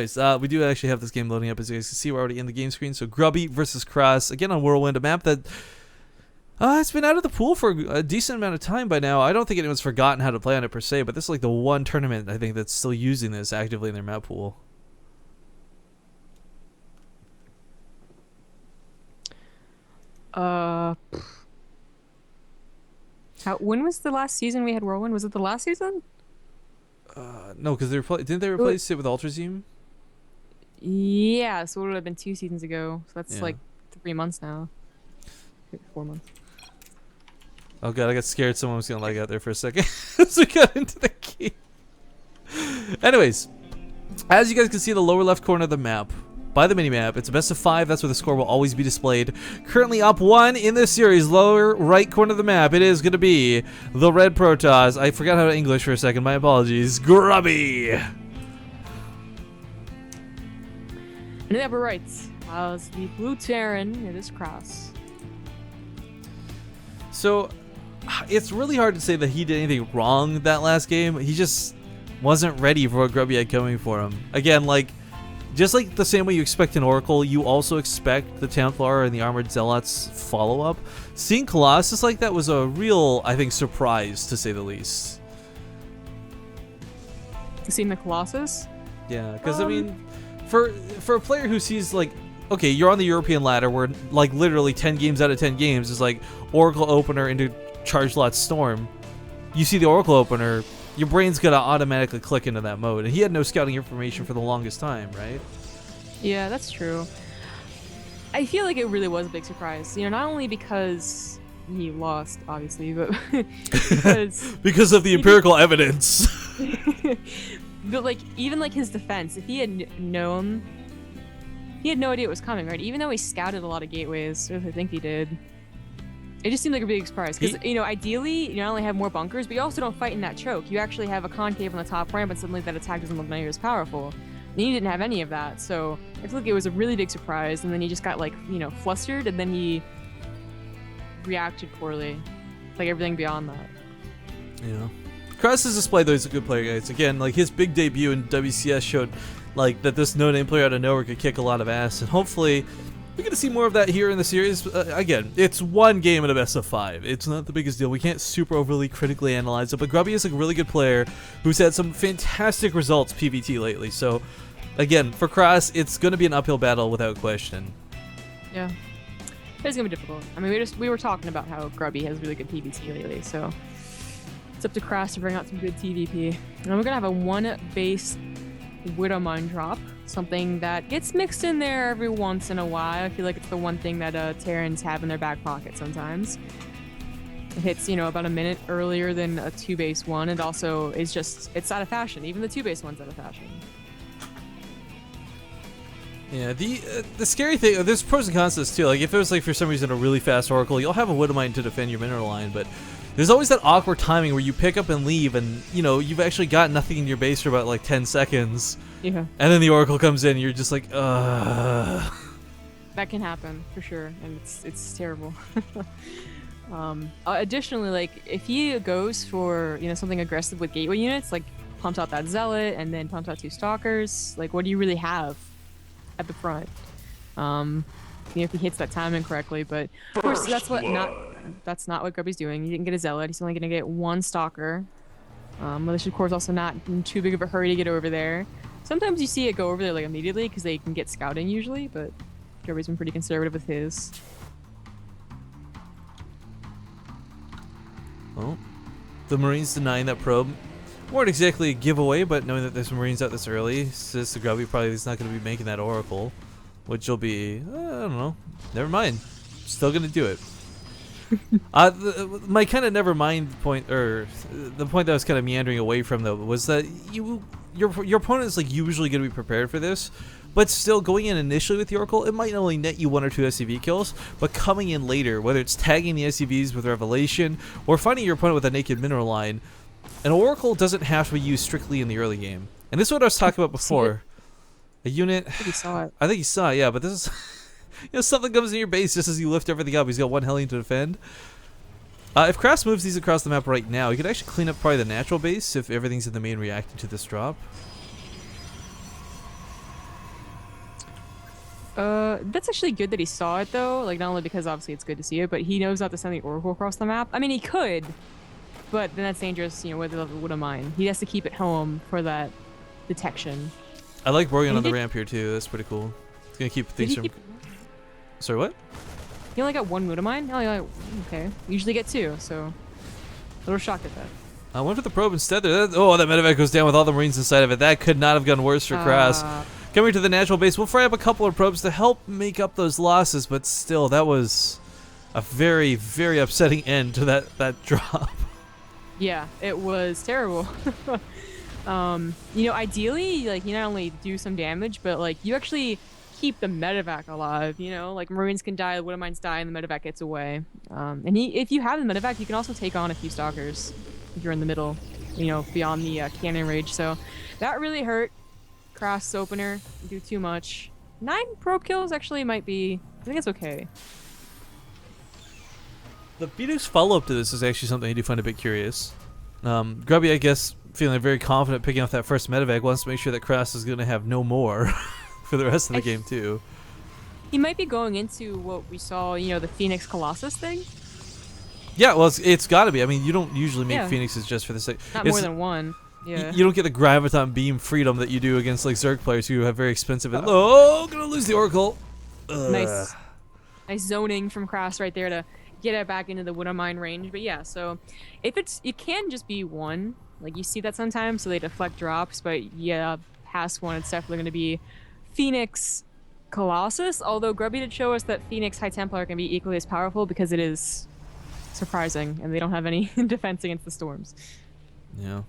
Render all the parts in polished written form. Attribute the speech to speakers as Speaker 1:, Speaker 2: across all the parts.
Speaker 1: We do actually have this game loading up, as you guys can see. We're already in the game screen. So Grubby versus Krass, again on Whirlwind, a map that it's been out of the pool for a decent amount of time by now. I don't think anyone's forgotten how to play on it per se, but this is like the one tournament I think that's still using this actively in their map pool.
Speaker 2: When was the last season we had Whirlwind? Was it the last season?
Speaker 1: No, because didn't they replace it with Ultrazine?
Speaker 2: Yeah, so it would have been 2 seasons ago. So that's
Speaker 1: Yeah.
Speaker 2: like 3 months now. 4 months.
Speaker 1: Oh god, I got scared someone was gonna lag out there for a second as we got into the game. Anyways, as you guys can see in the lower left corner of the map, by the minimap, it's a best of 5. That's where the score will always be displayed. Currently up 1 in this series, lower right corner of the map. It is going to be the Red Protoss. I forgot how to English for a second. My apologies. Grubby.
Speaker 2: And in the upper right, as the Blue Terran, it is Krass.
Speaker 1: So, it's really hard to say that he did anything wrong that last game. He just wasn't ready for what Grubby had coming for him. Again, just like the same way you expect an Oracle, you also expect the Templar and the Armored Zealots follow-up. Seeing Colossus like that was a real, I think, surprise, to say the least.
Speaker 2: Seeing the Colossus?
Speaker 1: Yeah, because, I mean, for a player who sees, like, okay, you're on the European ladder where, like, literally 10 games out of 10 games is, like, Oracle Opener into Charge Lot Storm. You see the Oracle Opener, your brain's gonna automatically click into that mode. And he had no scouting information for the longest time, right?
Speaker 2: Yeah, that's true. I feel like it really was a big surprise. You know, not only because he lost, obviously, but
Speaker 1: because of the empirical evidence.
Speaker 2: But like, even like his defense, if he had known, he had no idea it was coming, right? Even though he scouted a lot of gateways, I think he did. It just seemed like a big surprise because, you know, ideally, you not only have more bunkers, but you also don't fight in that choke. You actually have a concave on the top ramp, and suddenly that attack doesn't look nearly as powerful. And he didn't have any of that, so I feel like it was a really big surprise. And then he just got, like, you know, flustered, and then he reacted poorly. Like everything beyond that.
Speaker 1: Yeah. Krass's display, though, he's a good player, guys. Again, like his big debut in WCS showed, like, that this no-name player out of nowhere could kick a lot of ass, and hopefully we're going to see more of that here in the series. Again, it's one game in a best of 5. It's not the biggest deal. We can't super overly critically analyze it, but Grubby is a really good player who's had some fantastic results PvT lately. So, again, for Krass, it's going to be an uphill battle without question.
Speaker 2: Yeah. It's going to be difficult. I mean, we were talking about how Grubby has really good PvT lately, so it's up to Krass to bring out some good TVP. And we're going to have a 1 base Widowmine drop. Something that gets mixed in there every once in a while. I feel like it's the one thing that Terrans have in their back pocket sometimes. It hits, you know, about a minute earlier than a 2 base one. It also is just, it's out of fashion. Even the 2 base one's out of fashion.
Speaker 1: Yeah, the scary thing, there's pros and cons to this too. Like, if it was like for some reason a really fast Oracle, you'll have a Widowmine to defend your mineral line, but there's always that awkward timing where you pick up and leave, and you know you've actually got nothing in your base for about like 10 seconds. Yeah. And then the Oracle comes in, and you're just like, ugh.
Speaker 2: That can happen for sure, and it's terrible. Additionally, like if he goes for, you know, something aggressive with gateway units, like pumps out that Zealot and then pumps out 2 Stalkers, like what do you really have at the front? You know, if he hits that timing correctly, but of course that's not what Grubby's doing. He didn't get a Zealot. He's only going to get 1 Stalker. Militia Corps is also not in too big of a hurry to get over there. Sometimes you see it go over there like immediately because they can get scouting usually, but Grubby's been pretty conservative with his.
Speaker 1: Well, the Marines denying that probe. Weren't exactly a giveaway, but knowing that there's Marines out this early, says to Grubby probably is not going to be making that Oracle, which will be, I don't know, never mind. Still going to do it. My kind of never mind point, or the point that I was kind of meandering away from though, was that your opponent is like usually going to be prepared for this, but still going in initially with the Oracle, it might not only net you 1 or 2 SCV kills, but coming in later, whether it's tagging the SCVs with Revelation or finding your opponent with a naked mineral line, an Oracle doesn't have to be used strictly in the early game. And this is what I was talking about before. A unit.
Speaker 2: I think he saw it.
Speaker 1: I think he saw it, yeah, but this is. You know, something comes in your base just as you lift everything up. He's got 1 Hellion to defend. If Krass moves these across the map right now, he could actually clean up probably the natural base if everything's in the main reacting to this drop.
Speaker 2: That's actually good that he saw it though. Like not only because obviously it's good to see it, but he knows not to send the Oracle across the map. I mean, he could, but then that's dangerous. You know, with the Widow Mine, he has to keep it home for that detection.
Speaker 1: I like Morgan on the
Speaker 2: did-
Speaker 1: ramp here too. That's pretty cool. It's gonna keep
Speaker 2: Did
Speaker 1: things
Speaker 2: he
Speaker 1: from.
Speaker 2: keep?
Speaker 1: Sorry, what?
Speaker 2: He only got one Widow Mine. Oh, yeah, okay. Usually get two, so a little shocked at that.
Speaker 1: I went for the probe instead there. Oh, that medevac goes down with all the Marines inside of it. That could not have gone worse for Krass. Coming to the natural base, we'll fry up a couple of probes to help make up those losses, but still, that was a very, very upsetting end to that drop.
Speaker 2: Yeah, it was terrible. You know, ideally, like, you not only do some damage, but, like, you actually keep the medevac alive, you know? Like, Marines can die, the Widow Mines die, and the medevac gets away. And if you have the medevac, you can also take on a few stalkers if you're in the middle, you know, beyond the cannon range. So that really hurt. Krass opener, do too much. 9 probe kills actually might be, I think it's okay.
Speaker 1: The Phoenix follow-up to this is actually something I do find a bit curious. Grubby, I guess, feeling very confident picking up that first medevac, wants to make sure that Krass is going to have no more for the rest of the game, too.
Speaker 2: He might be going into what we saw, you know, the Phoenix Colossus thing.
Speaker 1: Yeah, well, it's got to be. I mean, you don't usually make
Speaker 2: Yeah.
Speaker 1: Phoenixes just for the sake.
Speaker 2: Not more than one. Yeah.
Speaker 1: You don't get the graviton beam freedom that you do against like Zerg players who have very expensive. Oh, gonna lose the Oracle. Ugh.
Speaker 2: Nice zoning from Krass right there to get it back into the Widow Mine range. But yeah, so if it can just be one. Like you see that sometimes, so they deflect drops. But yeah, past one, it's definitely going to be Phoenix Colossus. Although Grubby did show us that Phoenix High Templar can be equally as powerful because it is surprising, and they don't have any defense against the storms.
Speaker 1: Yeah.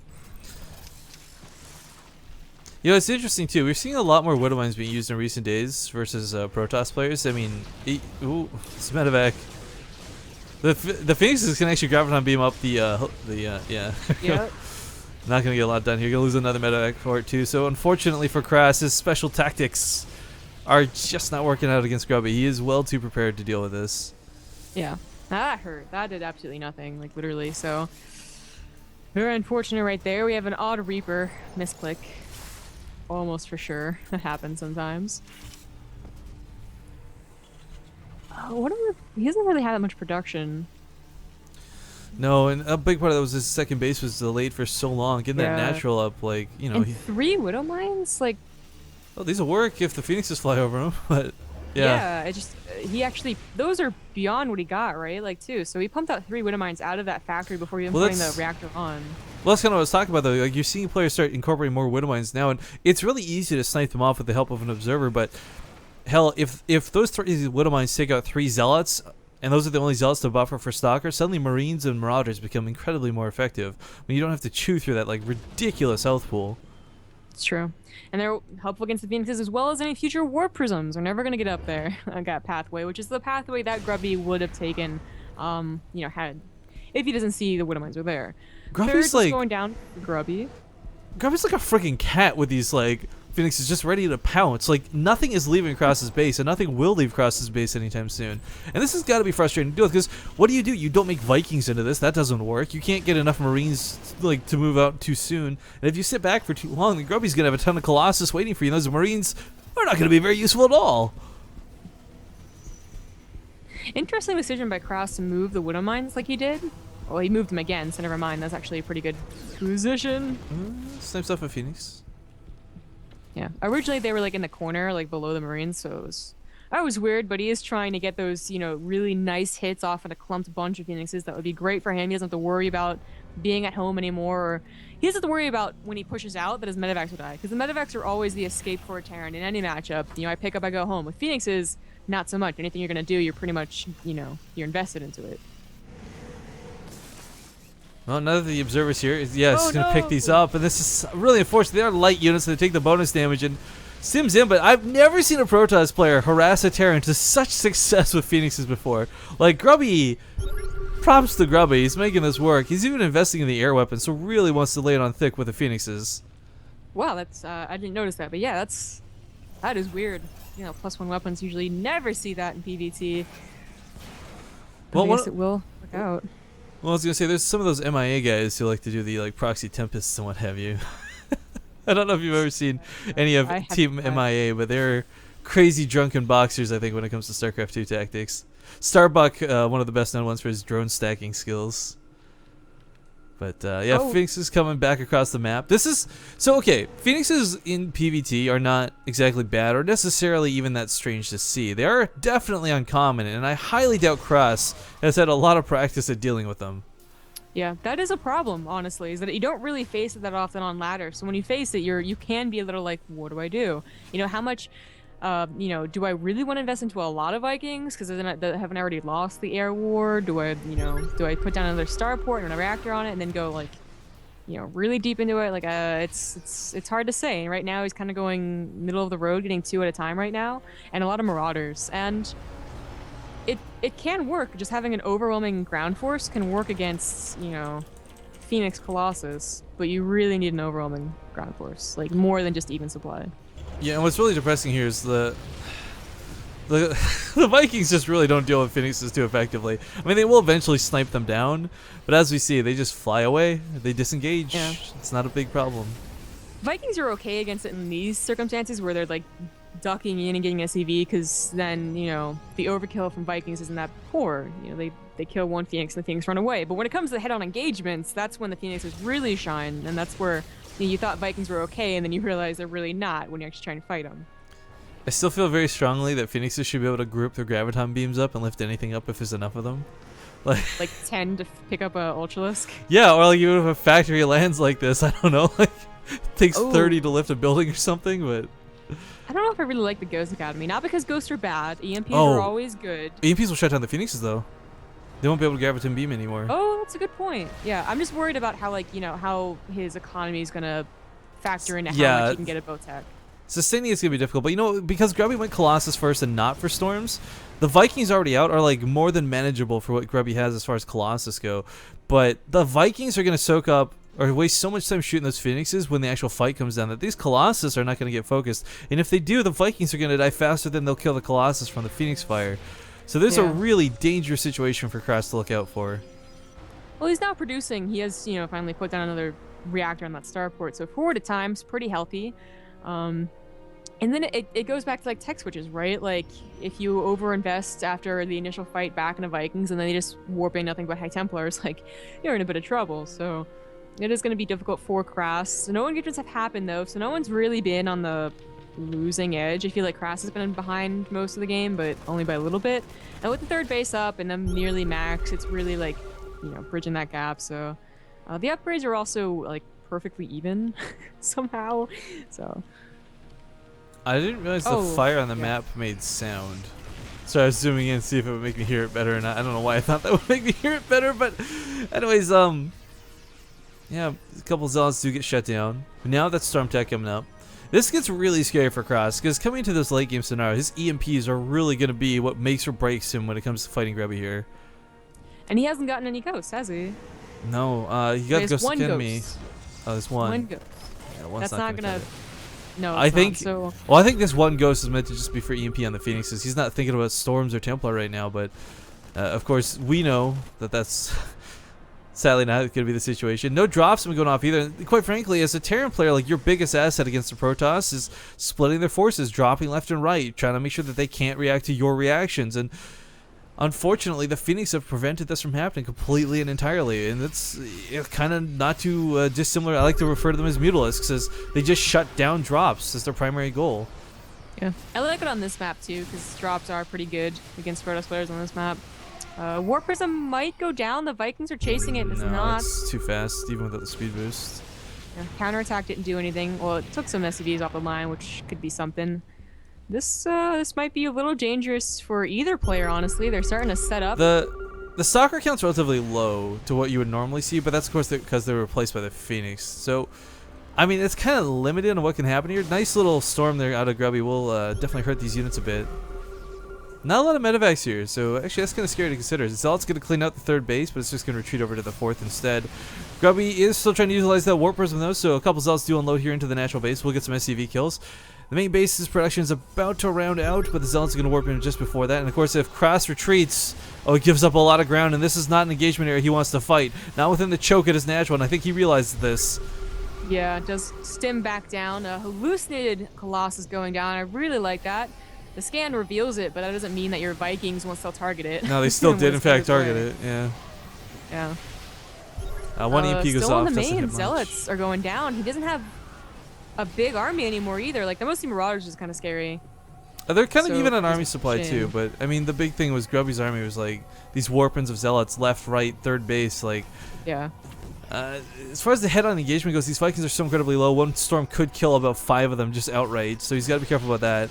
Speaker 1: You know, it's interesting too. We're seeing a lot more Widow Mines being used in recent days versus Protoss players. I mean, ooh, it's medevac. The Phoenixes can actually graviton beam up yeah.
Speaker 2: Yeah.
Speaker 1: Not gonna get a lot done here. Gonna lose another medevac for it too. So unfortunately for Krass, his special tactics are just not working out against Grubby. He is well too prepared to deal with this.
Speaker 2: Yeah. That hurt. That did absolutely nothing, like literally. So very unfortunate right there. We have an odd Reaper misclick. Almost for sure. That happens sometimes. He doesn't really have that much production.
Speaker 1: No, and a big part of that was his second base was delayed for so long. Getting that natural up, like, you know.
Speaker 2: And 3 Widow Mines? Like,
Speaker 1: oh, these will work if the Phoenixes fly over them, but yeah.
Speaker 2: it just, he actually, those are beyond what he got, right? Like, too. So he pumped out 3 Widow Mines out of that factory before even putting the reactor on.
Speaker 1: Well, that's kind of what I was talking about, though. Like, you're seeing players start incorporating more Widow Mines now, and it's really easy to snipe them off with the help of an observer, but hell, if those 3 Widow Mines take out 3 Zealots, and those are the only Zealots to buffer for Stalkers, suddenly Marines and Marauders become incredibly more effective when you don't have to chew through that, like, ridiculous health pool.
Speaker 2: It's true. And they're helpful against the Phoenixes as well as any future Warp Prisms. We're never going to get up there on that pathway, which is the pathway that Grubby would have taken, you know, if he doesn't see the Widow Mines are there.
Speaker 1: Grubby's like
Speaker 2: going down. Grubby's
Speaker 1: like a freaking cat with these like Phoenixes just ready to pounce. Like nothing is leaving Krass's base, and nothing will leave Krass's base anytime soon. And this has got to be frustrating to deal with because what do? You don't make Vikings into this. That doesn't work. You can't get enough Marines like to move out too soon. And if you sit back for too long, then Grubby's gonna have a ton of Colossus waiting for you. And those Marines are not gonna be very useful at all.
Speaker 2: Interesting decision by Krass to move the Widow Mines like he did. Well, he moved them again, so never mind. That's actually a pretty good position.
Speaker 1: Same stuff with Phoenix.
Speaker 2: Yeah. Originally, they were like in the corner, like below the Marines, so that was weird, but he is trying to get those, you know, really nice hits off in a clumped bunch of Phoenixes. That would be great for him. He doesn't have to worry about being at home anymore, or he doesn't have to worry about when he pushes out that his medevacs will die, because the medevacs are always the escape for a Terran in any matchup. You know, I pick up, I go home. With Phoenixes, not so much. Anything you're going to do, you're pretty much, you know, you're invested into it.
Speaker 1: Well, none of the observers here is going to
Speaker 2: no.
Speaker 1: pick these up, and this is really unfortunate. They are light units, so they take the bonus damage and Sims in, but I've never seen a Protoss player harass a Terran to such success with Phoenixes before. Like, Grubby, props to Grubby, he's making this work. He's even investing in the air weapon, so really wants to lay it on thick with the Phoenixes.
Speaker 2: Wow, that's, I didn't notice that, but yeah, that is weird. You know, +1 weapons, usually never see that in PvT. But
Speaker 1: Well,
Speaker 2: I guess it will work out.
Speaker 1: Well, I was gonna say there's some of those MIA guys who like to do the like proxy tempests and what have you. I don't know if you've ever seen any of Team MIA, but they're crazy drunken boxers, I think, when it comes to StarCraft 2 tactics. Starbuck, one of the best known ones for his drone stacking skills. But yeah, Phoenix is coming back across the map. This is so okay. Phoenixes in PvT are not exactly bad or necessarily even that strange to see. They are definitely uncommon, and I highly doubt Krass has had a lot of practice at dealing with them.
Speaker 2: Yeah, that is a problem, honestly, is that you don't really face it that often on ladder. So when you face it, you can be a little like, what do I do? You know, how much, you know, do I really want to invest into a lot of Vikings because haven't already lost the air war? Do I put down another starport and a reactor on it and then go like, you know, really deep into it? Like, it's hard to say. Right now, he's kind of going middle of the road, getting 2 at a time right now, and a lot of marauders. And it can work. Just having an overwhelming ground force can work against, you know, Phoenix Colossus, but you really need an overwhelming ground force, like more than just even supply.
Speaker 1: Yeah, and what's really depressing here is the Vikings just really don't deal with Phoenixes too effectively. I mean, they will eventually snipe them down, but as we see, they just fly away. They disengage. Yeah. It's not a big problem. Vikings
Speaker 2: are okay against it in these circumstances where they're like ducking in and getting SCV, because then, you know, the overkill from Vikings isn't that poor. You know, they kill one Phoenix and the Phoenix run away. But when it comes to head-on engagements, that's when the Phoenixes really shine, and that's where you thought Vikings were okay, and then you realize they're really not when you're actually trying to fight them.
Speaker 1: I still feel very strongly that Phoenixes should be able to group their graviton beams up and lift anything up if there's enough of them.
Speaker 2: Like 10 to pick up a Ultralisk?
Speaker 1: Yeah, or like even if a factory lands like this, I don't know, like it takes 30 to lift a building or something, but...
Speaker 2: I don't know if I really like the Ghost Academy. Not because ghosts are bad. EMPs are always good.
Speaker 1: EMPs will shut down the Phoenixes, though. They won't be able to graviton beam anymore.
Speaker 2: Oh, that's a good point. Yeah, I'm just worried about how, like, you know, how his economy is going to factor into how much he can get at Botech.
Speaker 1: Sustaining is going to be difficult, but you know, because Grubby went Colossus first and not for Storms, the Vikings already out are like more than manageable for what Grubby has as far as Colossus go. But the Vikings are going to soak up or waste so much time shooting those Phoenixes when the actual fight comes down that these Colossus are not going to get focused. And if they do, the Vikings are going to die faster than they'll kill the Colossus from the Phoenix fire. So there's a really dangerous situation for Krass to look out for.
Speaker 2: Well, he's now producing. He has, you know, finally put down another reactor on that starport. So 4 at a time's pretty healthy. And then it goes back to like tech switches, right? Like if you overinvest after the initial fight back into Vikings and then they just warp in nothing but High Templars, like you're in a bit of trouble. So it is going to be difficult for Krass. So no engagements have happened though, so no one's really been on the losing edge. I feel like Krass has been behind most of the game, but only by a little bit. And with the third base up and them nearly max, it's really like, you know, bridging that gap. So the upgrades are also like perfectly even somehow. So
Speaker 1: I didn't realize the fire on the map made sound. So I was zooming in to see if it would make me hear it better or not. I don't know why I thought that would make me hear it better, but anyways, yeah, a couple Zealots do get shut down. But now that Storm Tech coming up, this gets really scary for Krass, because coming into this late game scenario, his EMPs are really going to be what makes or breaks him when it comes to fighting Grubby here.
Speaker 2: And he hasn't gotten any ghosts, has he?
Speaker 1: No, he got Ghost Academy.
Speaker 2: Ghost.
Speaker 1: Oh, there's one.
Speaker 2: One ghost.
Speaker 1: Yeah,
Speaker 2: that's not gonna. No,
Speaker 1: I think.
Speaker 2: Not, so.
Speaker 1: Well, I think this one ghost is meant to just be for EMP on the Phoenixes. He's not thinking about Storms or Templar right now, but of course we know that that's sadly not going to be the situation. No drops have been going off either. And quite frankly, as a Terran player, like your biggest asset against the Protoss is splitting their forces, dropping left and right, trying to make sure that they can't react to your reactions. And unfortunately, the Phoenix have prevented this from happening completely and entirely. And it's kind of not too dissimilar. I like to refer to them as Mutalisks, as they just shut down drops as their primary goal.
Speaker 2: Yeah, I like it on this map too, because drops are pretty good against Protoss players on this map. War Prism might go down. The Vikings are chasing it. It's not.
Speaker 1: It's too fast, even without the speed boost.
Speaker 2: Yeah, counterattack didn't do anything. Well, it took some SCVs off the line, which could be something. This might be a little dangerous for either player, honestly. They're starting to set up.
Speaker 1: The soccer count's relatively low to what you would normally see, but that's of course because they're replaced by the Phoenix. So, I mean, it's kind of limited on what can happen here. Nice little storm there out of Grubby will definitely hurt these units a bit. Not a lot of medevacs here, so actually that's kind of scary to consider. Zealot's going to clean out the third base, but it's just going to retreat over to the fourth instead. Grubby is still trying to utilize that Warp Prism though, so a couple Zealots do unload here into the natural base. We'll get some SCV kills. The main base's production is about to round out, but the Zealots are going to warp in just before that. And of course, if Krass retreats, he gives up a lot of ground, and this is not an engagement area he wants to fight. Not within the choke at his natural, and I think he realizes this.
Speaker 2: Yeah, it does stem back down. A hallucinated Colossus going down. I really like that. The scan reveals it, but that doesn't mean that your Vikings won't still target it.
Speaker 1: No, they still did in
Speaker 2: Once
Speaker 1: fact
Speaker 2: players
Speaker 1: target
Speaker 2: play.
Speaker 1: it. Yeah.
Speaker 2: Yeah.
Speaker 1: One EMP goes
Speaker 2: Still on
Speaker 1: off.
Speaker 2: the
Speaker 1: Doesn't
Speaker 2: main,
Speaker 1: hit much.
Speaker 2: Zealots are going down. He doesn't have a big army anymore either. Like, the mostly Marauders is kind of scary.
Speaker 1: They're kind of
Speaker 2: So,
Speaker 1: even on
Speaker 2: there's
Speaker 1: army supply
Speaker 2: Shin.
Speaker 1: too, but I mean the big thing was Grubby's army was like these warpins of zealots left, right, third base. Like,
Speaker 2: Yeah.
Speaker 1: as far as the head-on engagement goes, these Vikings are so incredibly low. One storm could kill about 5 of them just outright, so he's got to be careful about that.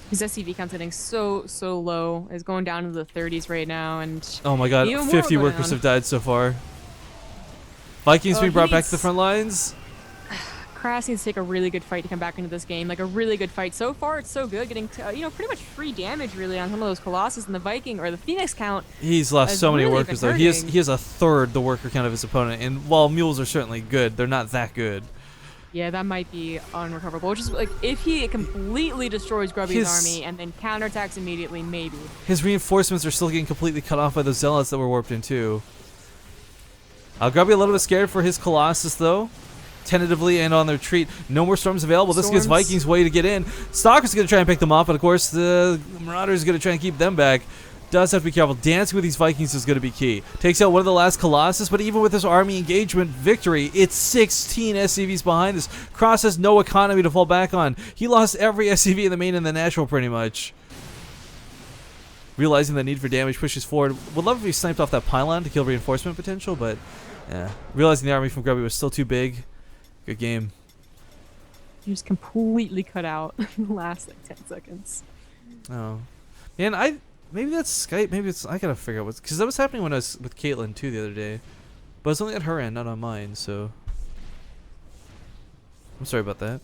Speaker 2: His SCV count's getting so low. It's going down to the 30s right now, and
Speaker 1: Oh my God,
Speaker 2: even more
Speaker 1: 50
Speaker 2: will go
Speaker 1: workers
Speaker 2: down.
Speaker 1: have died so far. Vikings being
Speaker 2: He
Speaker 1: brought back to the
Speaker 2: needs-
Speaker 1: front lines.
Speaker 2: Krass needs to take a really good fight to come back into this game. Like, a really good fight. So far, it's so good, getting pretty much free damage really on some of those Colossus, and the Viking or the Phoenix count.
Speaker 1: He's lost
Speaker 2: has
Speaker 1: so many
Speaker 2: really
Speaker 1: workers
Speaker 2: been
Speaker 1: though. He
Speaker 2: hurting.
Speaker 1: has a third the worker count of his opponent, and while mules are certainly good, they're not that good.
Speaker 2: Yeah, that might be unrecoverable. Which is like, if he completely destroys Grubby's
Speaker 1: His-
Speaker 2: army and then counterattacks immediately, maybe.
Speaker 1: His reinforcements are still getting completely cut off by those zealots that were warped in too. Grubby a little bit scared for his Colossus though. Tentatively and on their retreat. No more storms available. This gives
Speaker 2: Storms.
Speaker 1: Vikings way to get in. Stalker's going to try and pick them off, but of course the Marauder's going to try and keep them back. Does have to be careful. Dancing with these Vikings is going to be key. Takes out one of the last Colossus, but even with this army engagement victory, it's 16 SCVs behind this. Krass has no economy to fall back on. He lost every SCV in the main and the natural pretty much. Realizing the need for damage pushes forward. Would love if he sniped off that pylon to kill reinforcement potential, but yeah. Realizing the army from Grubby was still too big. Good game.
Speaker 2: He was completely cut out in the last like 10 seconds.
Speaker 1: Oh, man, maybe that's Skype. Maybe it's I gotta figure out what's because that was happening when I was with Caitlin too the other day, but it's only at her end, not on mine. So I'm sorry about that.